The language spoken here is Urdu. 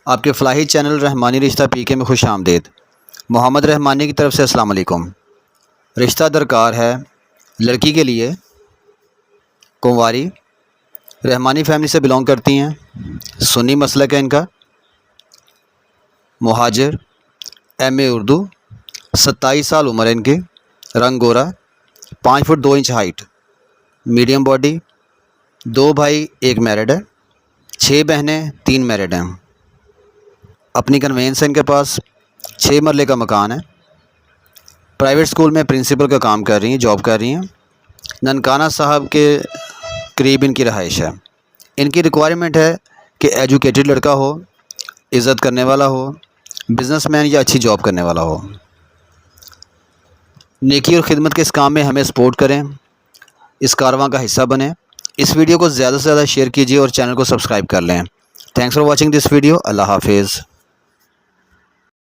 آپ کے فلاحی چینل رحمانی رشتہ پی کے میں خوش آمدید۔ محمد رحمانی کی طرف سے السلام علیکم۔ رشتہ درکار ہے لڑکی کے لیے، کنواری، رحمانی فیملی سے بلونگ کرتی ہیں، سنی مسلک ہے ان کا، مہاجر، ایم اے اردو، 27 سال عمر ہے ان کی، رنگ گورا، 5 feet 2 inch height, medium body, 2 بھائی 1 میرڈ ہے، 6 بہنیں 3 میرڈ ہیں۔ اپنی کنوینس ہے ان کے پاس، 6 مرلے کا مکان ہے، پرائیویٹ اسکول میں پرنسپل کا کام کر رہی ہیں، جاب کر رہی ہیں، ننکانہ صاحب کے قریب ان کی رہائش ہے۔ ان کی ریکوائرمنٹ ہے کہ ایجوکیٹڈ لڑکا ہو، عزت کرنے والا ہو، بزنس مین یا اچھی جاب کرنے والا ہو۔ نیکی اور خدمت کے اس کام میں ہمیں سپورٹ کریں، اس کارواں کا حصہ بنیں۔ اس ویڈیو کو زیادہ سے زیادہ شیئر کیجیے اور چینل کو سبسکرائب کر لیں۔ Thanks for watching this video. Allah حافظ۔